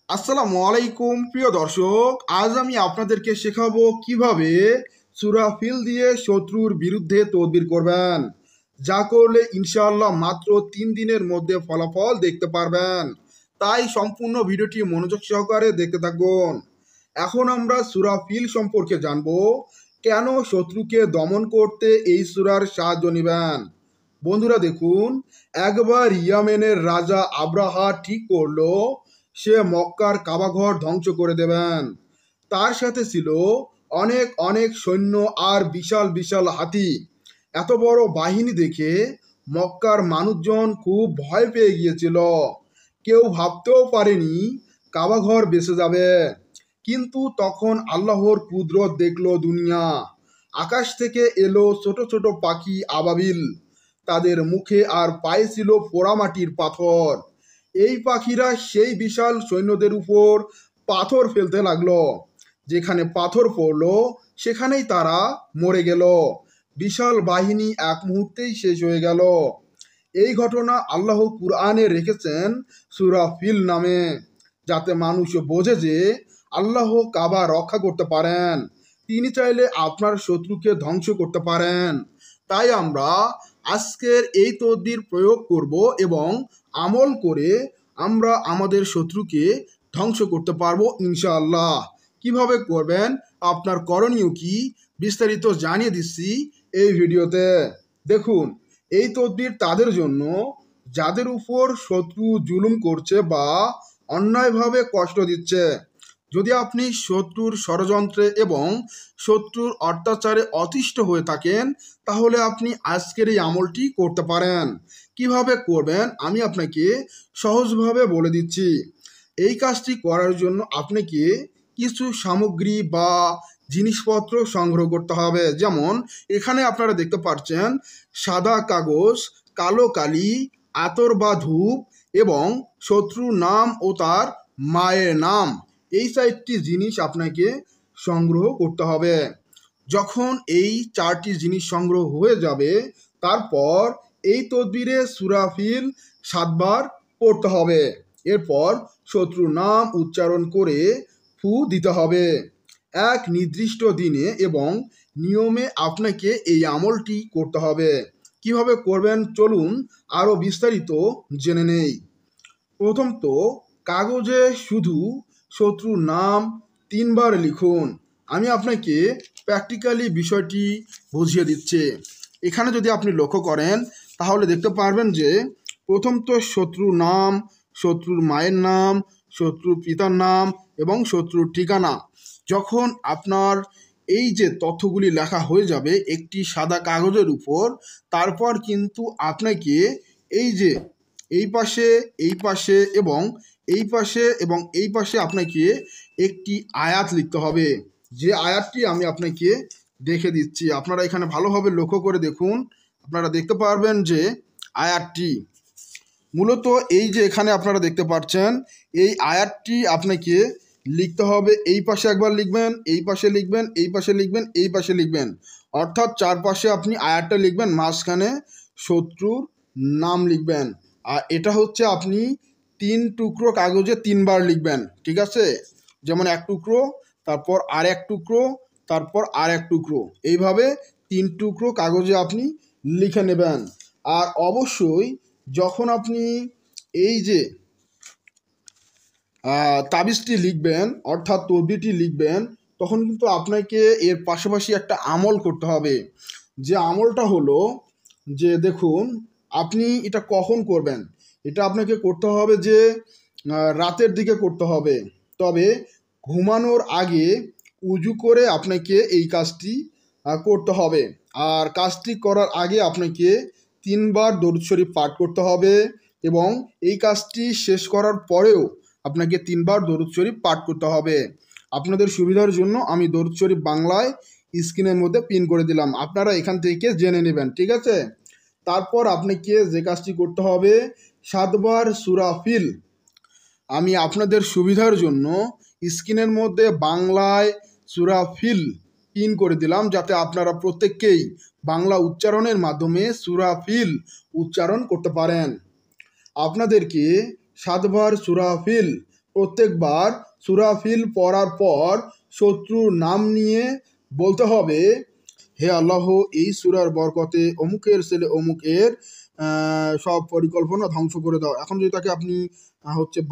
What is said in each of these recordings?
আসসালামু আলাইকুম প্রিয় দর্শক, আজ আমি আপনাদেরকে শেখাবো কিভাবে সূরা ফিল দিয়ে শত্রুর বিরুদ্ধে তদবির করবেন, যা করলে ইনশাআল্লাহ মাত্র 3 দিনের মধ্যে ফলাফল দেখতে পারবেন। তাই সম্পূর্ণ ভিডিওটি মনোযোগ সহকারে দেখতে থাকুন। এখন আমরা সূরা ফিল সম্পর্কে জানবো। কেন শত্রুকে দমন করতে এই সূরার সাহায্য নেবেন। বন্ধুরা দেখুন, একবার ইয়ামেনের রাজা আব্রাহা ঠিক করলো সে মক্কার কাবাঘর ধ্বংস করে দেবেন। তার সাথে ছিল অনেক অনেক সৈন্য আর বিশাল বিশাল হাতি। এত বড় বাহিনী দেখে মক্কার মানুষজন খুব ভয় পেয়ে গিয়েছিল। কেউ ভাবতেও পারেনি কাবাঘর বেঁচে যাবে। কিন্তু তখন আল্লাহর কুদরত দেখলো দুনিয়া। আকাশ থেকে এলো ছোট ছোট পাখি আবাবিল। তাদের মুখে আর পায়ে ছিল পোড়ামাটির পাথর। এই পাখিরা সেই বিশাল সৈন্যদের উপর পাথর ফেলতে লাগলো। যেখানে পাথর পড়লো সেখানেই তারা মরে গেল। বিশাল বাহিনী এক মুহূর্তেই শেষ হয়ে গেল। এই ঘটনা আল্লাহ কুরআনে রেখেছেন সূরা ফিল নামে, যাতে মানুষ বোঝে যে আল্লাহ কাবা রক্ষা করতে পারেন। তিনি চাইলে আপনার শত্রুকে ধ্বংস করতে পারেন। তাই আমরা আজকের এই তদবির প্রয়োগ করব এবং আমল করে আমরা আমাদের শত্রুকে ধ্বংস করতে পারবো ইনশাআল্লাহ। কিভাবে করবেন, আপনার করণীয় কি, বিস্তারিত জানিয়ে দিচ্ছি এই ভিডিওতে। দেখুন, এই তদবির তাদের জন্য যাদের উপর শত্রু জুলুম করছে বা অন্যায়ভাবে কষ্ট দিচ্ছে। যদি আপনি শত্রুর ষড়যন্ত্রে এবং শত্রুর অত্যাচারে অতিষ্ঠ হয়ে থাকেন, তাহলে আপনি আজকের এই আমলটি করতে পারেন। কিভাবে করবেন আমি আপনাকে সহজভাবে বলে দিচ্ছি। এই কাজটি করার জন্য আপনাকে কিছু সামগ্রী বা জিনিসপত্র সংগ্রহ করতে হবে। যেমন এখানে আপনারা দেখতে পাচ্ছেন সাদা কাগজ, কালো কালি, আতর বা ধূপ এবং শত্রুর নাম ও তার মায়ের নাম। এই 4টি জিনিস আপনাকে সংগ্রহ করতে হবে। যখন এই 4টি জিনিস সংগ্রহ হয়ে যাবে, তারপর এই তদবিরে সূরা ফিল 7 বার পড়তে হবে। এরপর শত্রুর নাম উচ্চারণ করে ফু দিতে হবে। এক নির্দিষ্ট দিনে এবং নিয়মে আপনাকে এই আমলটি করতে হবে। কিভাবে করবেন চলুন আরও বিস্তারিত জেনে নেই। প্রথমত, কাগজে শুধু শত্রুর নাম 3 বার লিখুন। আমি আপনাকে প্র্যাকটিক্যালি বিষয়টি বুঝিয়ে দিচ্ছি। এখানে যদি আপনি লক্ষ্য করেন তাহলে দেখতে পারবেন যে প্রথমত শত্রুর নাম, শত্রুর মায়ের নাম, শত্রুর পিতার নাম এবং শত্রুর ঠিকানা। যখন আপনার এই যে তথ্যগুলি লেখা হয়ে যাবে একটি সাদা কাগজের উপর, তারপর কিন্তু আপনাকে এই যে এই পাশে, এই পাশে এবং এই পাশে এবং এই পাশে আপনাকে একটি আয়াত লিখতে হবে। যে আয়াতটি আমি আপনাকে দেখে দিচ্ছি, আপনারা এখানে ভালোভাবে লক্ষ্য করে দেখুন। আপনারা দেখতে পারবেন যে আয়াতটি মূলত এই যে এখানে আপনারা দেখতে পাচ্ছেন, এই আয়াতটি আপনাকে লিখতে হবে। এই পাশে একবার লিখবেন, এই পাশে লিখবেন, এই পাশে লিখবেন, এই পাশে লিখবেন। অর্থাৎ চারপাশে আপনি আয়াতটা লিখবেন, মাঝখানে শত্রুর নাম লিখবেন। আর এটা হচ্ছে আপনি 3 টুকরো কাগজে 3 বার লিখবেন, ঠিক আছে? যেমন এক টুকরো, তারপর আর এক টুকরো, তারপর আর এক টুকরো, এইভাবে 3 টুকরো কাগজে আপনি লিখে নেবেন। আর অবশ্যই যখন আপনি এই যে তাবিজটি লিখবেন অর্থাৎ তদবিরটি লিখবেন, তখন কিন্তু আপনাকে এর পাশাপাশি একটা আমল করতে হবে। যে আমলটা হলো যে দেখুন, আপনি এটা কখন করবেন, এটা আপনাকে করতে হবে যে রাতের দিকে করতে হবে। তবে ঘুমানোর আগে উজু করে আপনাকে এই কাজটি করতে হবে। আর কাজটি করার আগে আপনাকে 3 বার দরুদ শরীফ পাঠ করতে হবে এবং এই কাজটি শেষ করার পরেও আপনাকে 3 বার দরুদ শরীফ পাঠ করতে হবে। আপনাদের সুবিধার জন্য আমি দরুদ শরীফ বাংলায় স্ক্রিনের মধ্যে পিন করে দিলাম, আপনারা এখান থেকে জেনে নেবেন, ঠিক আছে? তারপর আপনাকে যে কাজটি করতে হবে, 7 বার সূরা ফিল আমি আপনাদের সুবিধার জন্য স্ক্রিনের মধ্যে বাংলায় সূরা ফিল পিন করে দিলাম, যাতে আপনারা প্রত্যেককেই বাংলা উচ্চারণের মাধ্যমে সূরা ফিল উচ্চারণ করতে পারেন। আপনাদেরকে 7 বার সূরা ফিল প্রত্যেকবার সূরা ফিল পড়ার পর শত্রুর নাম নিয়ে বলতে হবে, হে আল্লাহ, এই সূরার বরকতে অমুকের ছেলে অমুকের সব পরিকল্পনা ধ্বংস করে দাও। এখন যদি তাকে আপনি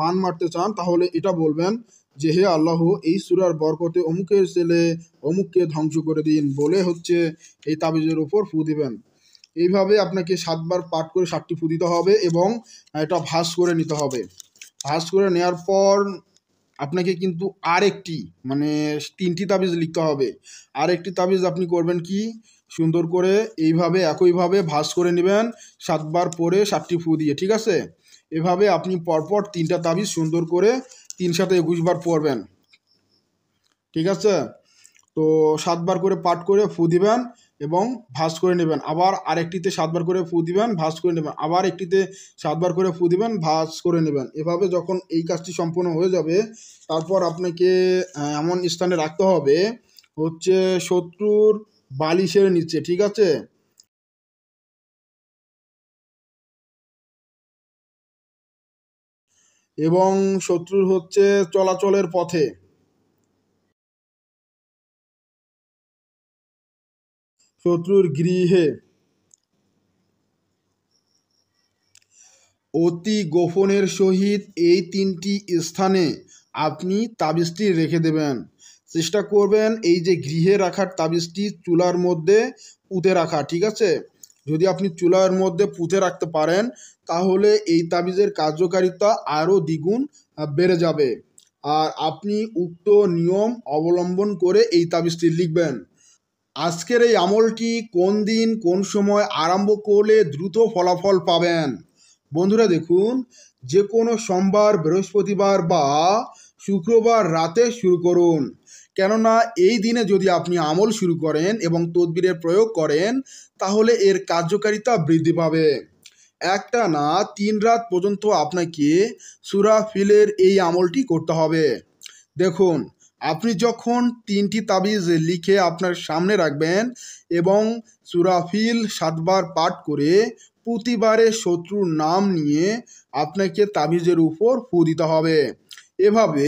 বান মারতে চান, তাহলে এটা বলবেন যে, হে আল্লাহ, এই সূরার বরকতে অমুকের ছেলে অমুককে ধ্বংস করে দিন, বলে এই তাবিজের উপর ফু দিবেন। এইভাবে আপনাকে 7 বার পাঠ করে 7টি ফু দিতে হবে এবং এটা ভাঁজ করে নিতে হবে। ভাঁজ করে নেওয়ার পর আপনাকে কিন্তু আরেকটি 3টি তাবিজ লিখতে হবে। আরেকটি তাবিজ আপনি করবেন কি, সুন্দর করে এইভাবে একইভাবে ভাঁজ করে নেবেন 7 বার পরে 7টি ফু দিয়ে, ঠিক আছে? এভাবে আপনি পরপর 3টা তাবিজ সুন্দর করে 3 × 7 = 21 বার পড়বেন, ঠিক আছে? তো 7 বার করে পাঠ করে ফু দিবেন এবং ভাঁজ করে নেবেন। আবার আরেকটিতে 7 বার করে ফু দিবেন, ভাঁজ করে নেবেন। আবার একটিতে 7 বার করে ফু দিবেন, ভাঁজ করে নেবেন। এভাবে যখন এই কাজটি সম্পূর্ণ হয়ে যাবে, তারপর আপনাকে এমন স্থানে রাখতে হবে শত্রুর বালিশের নিচে, ঠিক আছে? এবং শত্রুর চলাচলের পথে, শত্রুর গৃহে, অতি গোপনের সহিত এই 3টি স্থানে আপনি তাবিজটি রেখে দেবেন। চেষ্টা করবেন এই যে গৃহে রাখার তাবিজটি চুলার মধ্যে পুঁতে রাখা, ঠিক আছে? যদি আপনি চুলার মধ্যে পুঁতে রাখতে পারেন, তাহলে এই তাবিজের কার্যকারিতা আরও দ্বিগুণ বেড়ে যাবে। আর আপনি উক্ত নিয়ম অবলম্বন করে এই তাবিজটি লিখবেন। আজকের এই আমলটি কোন দিন কোন সময় আরম্ভ করলে দ্রুত ফলাফল পাবেন? বন্ধুরা দেখুন, যে কোনো সোমবার, বৃহস্পতিবার বা শুক্রবার রাতে শুরু করুন। কেননা এই দিনে যদি আপনি আমল শুরু করেন এবং তদবিরের প্রয়োগ করেন, তাহলে এর কার্যকারিতা বৃদ্ধি পাবে। একটানা 3 রাত পর্যন্ত আপনাকে সূরা ফিলের এই আমলটি করতে হবে। দেখুন, আপনি যখন 3টি তাবিজ লিখে আপনার সামনে রাখবেন এবং সূরা ফিল 7 বার পাঠ করে প্রতিবারে শত্রুর নাম নিয়ে আপনাকে তাবিজের উপর ফু দিতে হবে। এভাবে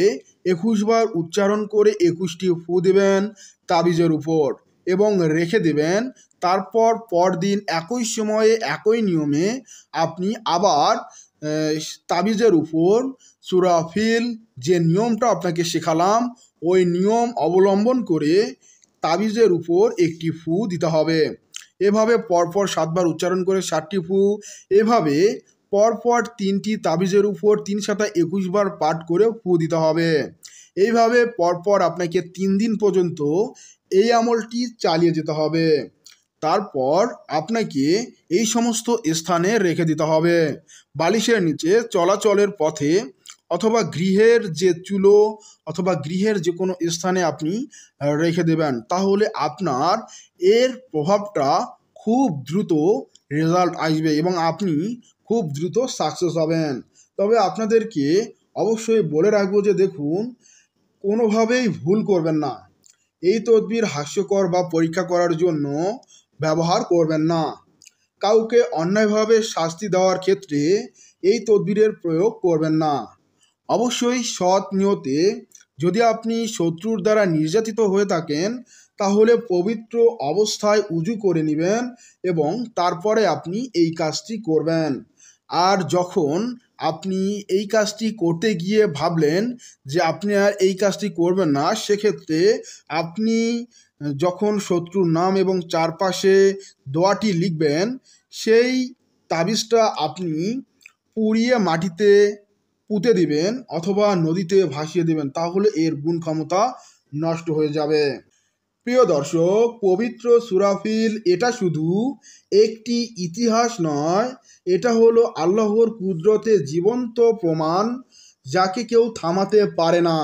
21 বার উচ্চারণ করে 21টি ফু দেবেন তাবিজের উপর এবং রেখে দেবেন। তারপর পরদিন একই সময়ে একই নিয়মে আপনি আবার তাবিজের উপর সূরা ফিল যে নিয়মটা আপনাকে শেখালাম, ওই নিয়ম অবলম্বন করে তাবিজের উপর একটি ফু দিতে হবে। এভাবে পরপর 7 বার উচ্চারণ করে 7টি ফু, এভাবে পরপর 3টি তাবিজের উপর 3 × 7 = 21 বার পাঠ করে ফু দিতে হবে। এইভাবে পরপর আপনাকে 3 দিন পর্যন্ত এই আমলটি চালিয়ে যেতে হবে। তারপর আপনাকে এই সমস্ত স্থানে রেখে দিতে হবে। বালিশের নিচে, চলাচলের পথে, অথবা গৃহের যে চুলো অথবা গৃহের যে কোনো স্থানে আপনি রেখে দেবেন। তাহলে আপনার এর প্রভাবটা খুব দ্রুত রেজাল্ট আসবে এবং আপনি খুব দ্রুত সাকসেস হবেন। তবে আপনাদেরকে অবশ্যই বলে রাখবো যে দেখুন, কোনোভাবেই ভুল করবেন না। এই তদবির হাস্যকর বা পরীক্ষা করার জন্য ব্যবহার করবেন না। কাউকে অন্যায়ভাবে শাস্তি দেওয়ার ক্ষেত্রে এই তদবিরের প্রয়োগ করবেন না। অবশ্যই সৎ নিয়তে, যদি আপনি শত্রুর দ্বারা নির্যাতিত হয়ে থাকেন, তাহলে পবিত্র অবস্থায় উজু করে নেবেন এবং তারপরে আপনি এই কাজটি করবেন। আর যখন আপনি এই কাজটি করতে গিয়ে ভাবলেন যে আপনি আর এই কাজটি করবেন না, সেক্ষেত্রে আপনি যখন শত্রুর নাম এবং চারপাশে দোয়াটি লিখবেন, সেই তাবিজটা আপনি পুড়িয়ে মাটিতে পুঁতে দিবেন অথবা নদীতে ভাসিয়ে দিবেন, তাহলে এর গুণ ক্ষমতা নষ্ট হয়ে যাবে। প্রিয় দর্শক, পবিত্র সূরা ফিল এটা শুধু একটি ইতিহাস নয়, এটা হলো আল্লাহর কুদরতে জীবন্ত প্রমাণ। যাকে কেউ থামাতে পারে না,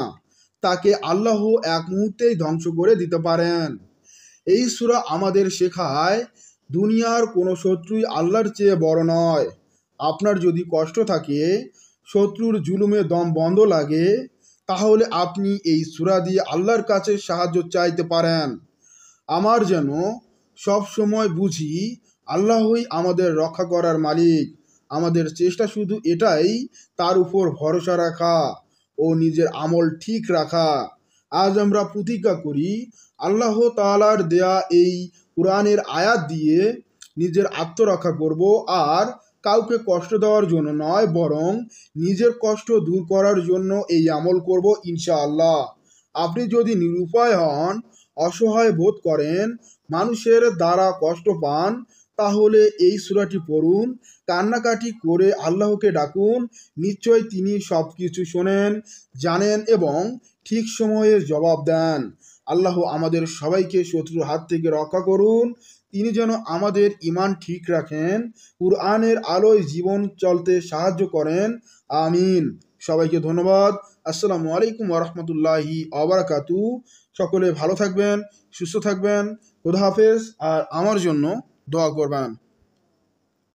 তাকে আল্লাহ এক মুহূর্তেই ধ্বংস করে দিতে পারেন। এই সূরা আমাদের শেখায় দুনিয়ার কোনো শত্রুই আল্লাহর চেয়ে বড় নয়। আপনার যদি কষ্ট থাকে, শত্রুর জুলুমে দম বন্ধ লাগে, তাহলে আপনি এই সূরা দিয়ে আল্লাহর কাছে সাহায্য চাইতে পারেন। আমার যেন সব সময় বুঝি আল্লাহই আমাদের রক্ষা করার মালিক। আমাদের চেষ্টা শুধু এটাই, তার উপর ভরসা রাখা। ও নিজের আমল ঠিক রাখা। আজ আমরা প্রতিজ্ঞা করি আল্লাহ তাআলার দেয়া এই কোরআনের আয়াত দিয়ে নিজের আত্মরক্ষা করব, আর কাউকে কষ্ট দেওয়ার জন্য নয়, বরং নিজের কষ্ট দূর করার জন্য এই আমল করব ইনশাআল্লাহ। আপনি যদি নিরুপায় হন, অসহায় বোধ করেন, মানুষের দ্বারা কষ্ট পান, তাহলে এই সূরাটি পড়ুন, কান্নাকাটি করে আল্লাহকে ডাকুন। নিশ্চয় তিনি সব কিছু শোনেন, জানেন এবং ঠিক সময়ে জবাব দেন। আল্লাহ আমাদের সবাইকে শত্রুর হাত থেকে রক্ষা করুন। তিনি যেন আমাদের ঈমান ঠিক রাখেন, কুরআনের আলোয় জীবন চলতে সাহায্য করেন। আমিন। সবাইকে ধন্যবাদ। আসসালামু আলাইকুম ওয়া রাহমাতুল্লাহি ওয়া বারাকাতুহু। সকলে ভালো থাকবেন, সুস্থ থাকবেন। খোদা হাফেজ। আর আমার জন্য দোয়া করবেন।